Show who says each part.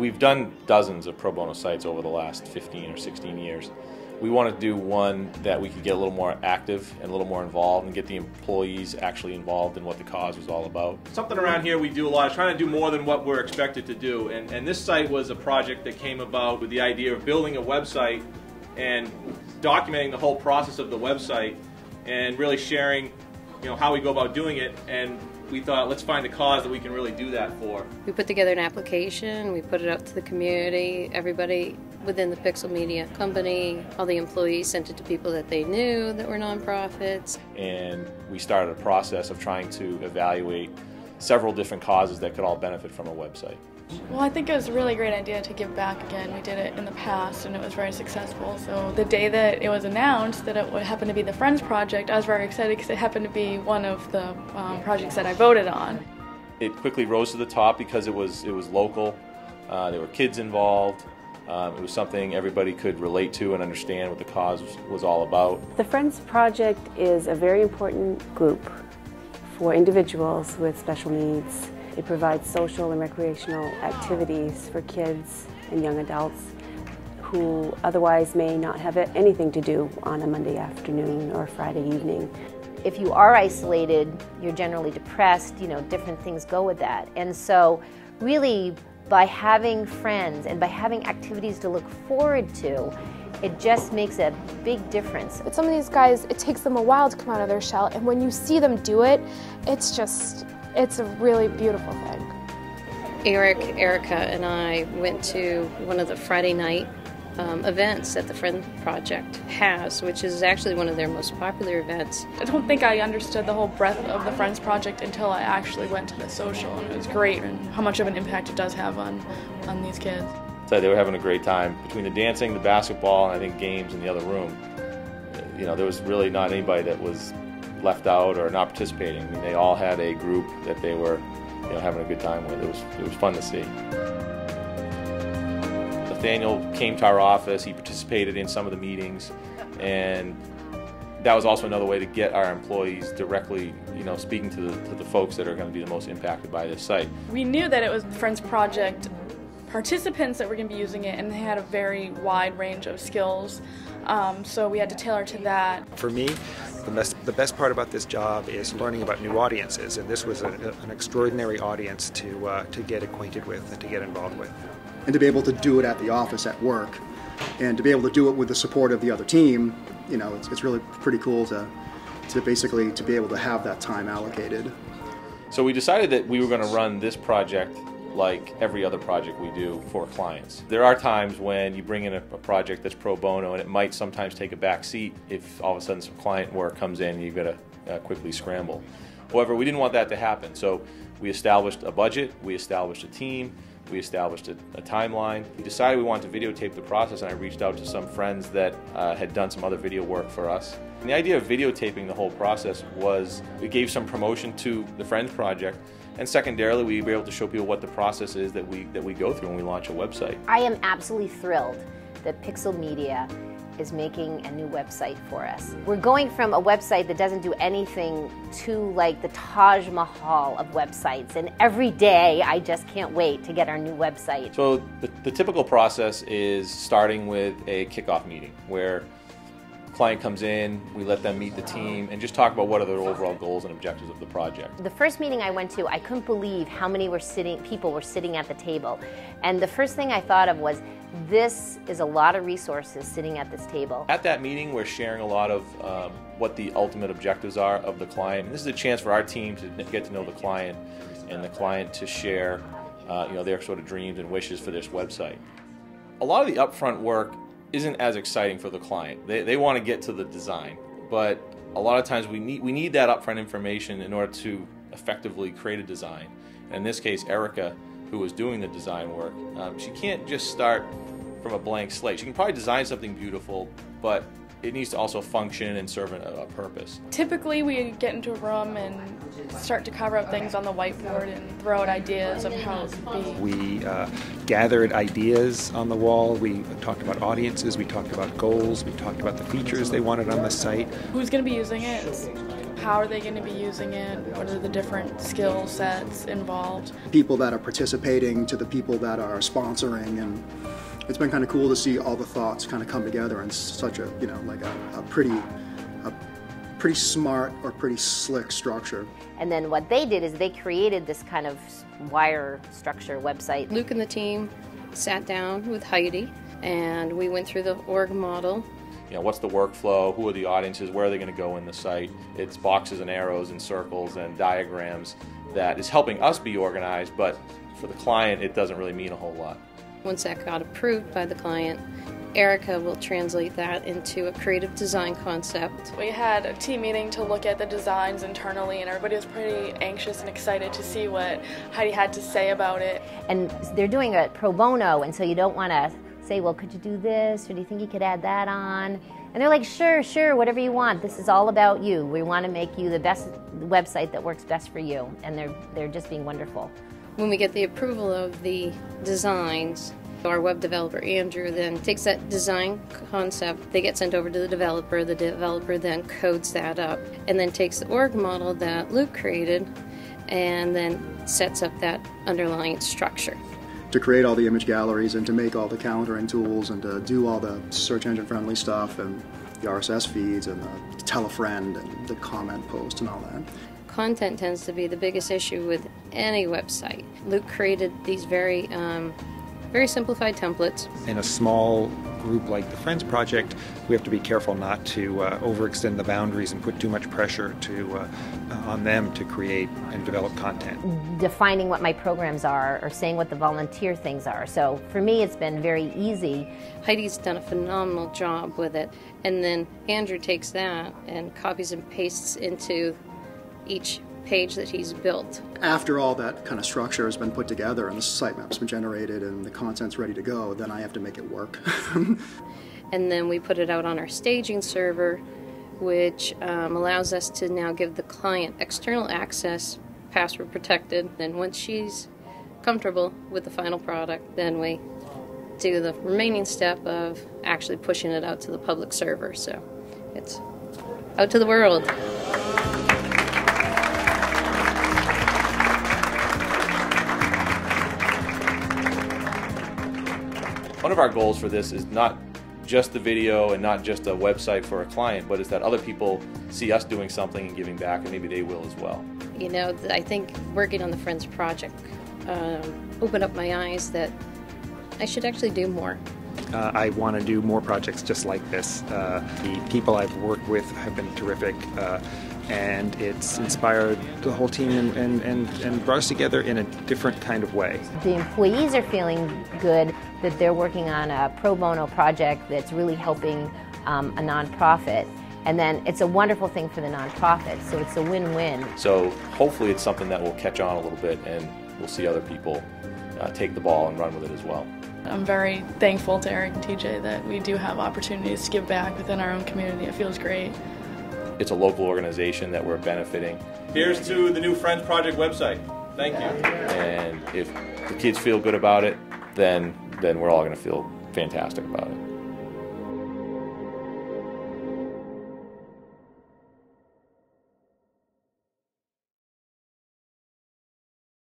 Speaker 1: We've done dozens of pro bono sites over the last 15 or 16 years. We want to do one that we could get a little more active and a little more involved and get the employees actually involved in what the cause was all about. Something around here we do a lot of trying to do more than what we're expected to do, and this site was a project that came about with the idea of building a website and documenting the whole process of the website and really sharing, how we go about doing it. And we thought, let's find a cause that we can really do that for.
Speaker 2: We put together an application, we put it out to the community, everybody within the PixelMEDIA company, all the employees sent it to people that they knew that were nonprofits.
Speaker 1: And we started a process of trying to evaluate several different causes that could all benefit from a website.
Speaker 3: Well, I think it was a really great idea to give back again. We did it in the past and it was very successful. So the day that it was announced that it would happen to be the Friends Project, I was very excited because it happened to be one of the projects that I voted on.
Speaker 1: It quickly rose to the top because it was local, there were kids involved, it was something everybody could relate to and understand what the cause was all about.
Speaker 4: The Friends Project is a very important group for individuals with special needs. It provides social and recreational activities for kids and young adults who otherwise may not have anything to do on a Monday afternoon or Friday evening.
Speaker 5: If you are isolated, you're generally depressed, different things go with that. And so really by having friends and by having activities to look forward to, it just makes a big difference.
Speaker 6: But some of these guys, it takes them a while to come out of their shell, and when you see them do it, it's a really beautiful thing.
Speaker 2: Erica, and I went to one of the Friday night events that the Friends Project has, which is actually one of their most popular events.
Speaker 3: I don't think I understood the whole breadth of the Friends Project until I actually went to the social, and it was great, and how much of an impact it does have on these kids.
Speaker 1: So they were having a great time. Between the dancing, the basketball, and I think games in the other room, there was really not anybody that was left out or not participating. I mean, they all had a group that they were having a good time with. It was fun to see. Nathaniel came to our office, he participated in some of the meetings, and that was also another way to get our employees directly, speaking to the folks that are going to be the most impacted by this site.
Speaker 3: We knew that it was the Friends Project participants that were going to be using it, and they had a very wide range of skills, so we had to tailor to that.
Speaker 7: For me, the best part about this job is learning about new audiences, and this was an extraordinary audience to get acquainted with and to get involved with.
Speaker 8: And to be able to do it at the office at work, and to be able to do it with the support of the other team, it's really pretty cool to basically be able to have that time allocated.
Speaker 1: So we decided that we were going to run this project like every other project we do for clients. There are times when you bring in a project that's pro bono and it might sometimes take a back seat if all of a sudden some client work comes in and you've got to quickly scramble. However, we didn't want that to happen, so we established a budget, we established a team, we established a timeline. We decided we wanted to videotape the process, and I reached out to some friends that had done some other video work for us. And the idea of videotaping the whole process was it gave some promotion to the Friends Project, and secondarily we were able to show people what the process is that we go through when we launch a website.
Speaker 5: I am absolutely thrilled that PixelMEDIA is making a new website for us. We're going from a website that doesn't do anything to like the Taj Mahal of websites, and every day I just can't wait to get our new website.
Speaker 1: So the typical process is starting with a kickoff meeting where the client comes in, we let them meet the team, and just talk about what are the overall goals and objectives of the project.
Speaker 5: The first meeting I went to, I couldn't believe how many people were sitting at the table. And the first thing I thought of was, this is a lot of resources sitting at this table.
Speaker 1: At that meeting, we're sharing a lot of what the ultimate objectives are of the client. And this is a chance for our team to get to know the client and the client to share their sort of dreams and wishes for this website. A lot of the upfront work isn't as exciting for the client. They want to get to the design, but a lot of times we need that upfront information in order to effectively create a design. And in this case, Erica, who was doing the design work, she can't just start from a blank slate. She can probably design something beautiful, but it needs to also function and serve a purpose.
Speaker 3: Typically we get into a room and start to cover up things on the whiteboard and throw out ideas of how it could be.
Speaker 7: We gathered ideas on the wall, we talked about audiences, we talked about goals, we talked about the features they wanted on the site.
Speaker 3: Who's going to be using it? How are they going to be using it? What are the different skill sets involved?
Speaker 8: People that are participating to the people that are sponsoring, and it's been kind of cool to see all the thoughts kind of come together in such a, you know, like a pretty smart or pretty slick structure.
Speaker 5: And then what they did is they created this kind of wire structure website.
Speaker 2: Luke and the team sat down with Heidi and we went through the org model.
Speaker 1: You know, what's the workflow, who are the audiences, where are they going to go in the site? It's boxes and arrows and circles and diagrams that is helping us be organized, but for the client it doesn't really mean a whole lot.
Speaker 2: Once that got approved by the client, Erica will translate that into a creative design concept.
Speaker 3: We had a team meeting to look at the designs internally, and everybody was pretty anxious and excited to see what Heidi had to say about it.
Speaker 5: And they're doing it pro bono, and so you don't want to say, well, could you do this, or do you think you could add that on? And they're like, sure, whatever you want. This is all about you. We want to make you the best website that works best for you. And they're just being wonderful.
Speaker 2: When we get the approval of the designs, our web developer, Andrew, then takes that design concept, they get sent over to the developer then codes that up, and then takes the org model that Luke created, and then sets up that underlying structure.
Speaker 8: To create all the image galleries and to make all the calendaring tools and to do all the search engine friendly stuff and the RSS feeds and the tell a friend and the comment post and all that.
Speaker 2: Content tends to be the biggest issue with any website. Luke created these very simplified templates.
Speaker 7: In a small group like the Friends Project, we have to be careful not to overextend the boundaries and put too much pressure on them to create and develop content.
Speaker 5: Defining what my programs are or saying what the volunteer things are. So for me it's been very easy.
Speaker 2: Heidi's done a phenomenal job with it, and then Andrew takes that and copies and pastes into each page that he's built.
Speaker 8: After all that kind of structure has been put together and the sitemap's been generated and the content's ready to go, then I have to make it work.
Speaker 2: And then we put it out on our staging server, which allows us to now give the client external access, password protected. Then once she's comfortable with the final product, then we do the remaining step of actually pushing it out to the public server. So it's out to the world.
Speaker 1: One of our goals for this is not just the video and not just a website for a client, but is that other people see us doing something and giving back, and maybe they will as well.
Speaker 2: You know, I think working on the Friends Project opened up my eyes that I should actually do more.
Speaker 7: I want to do more projects just like this. The people I've worked with have been terrific, and it's inspired the whole team and brought us together in a different kind of way.
Speaker 5: The employees are feeling good that they're working on a pro bono project that's really helping a nonprofit. And then it's a wonderful thing for the nonprofit, so it's a win-win.
Speaker 1: So hopefully it's something that will catch on a little bit and we'll see other people take the ball and run with it as well.
Speaker 3: I'm very thankful to Eric and TJ that we do have opportunities to give back within our own community. It feels great. It's
Speaker 1: a local organization that we're benefiting. Here's to the new Friends Project website. Thank you. And if the kids feel good about it, then we're all going to feel fantastic about it.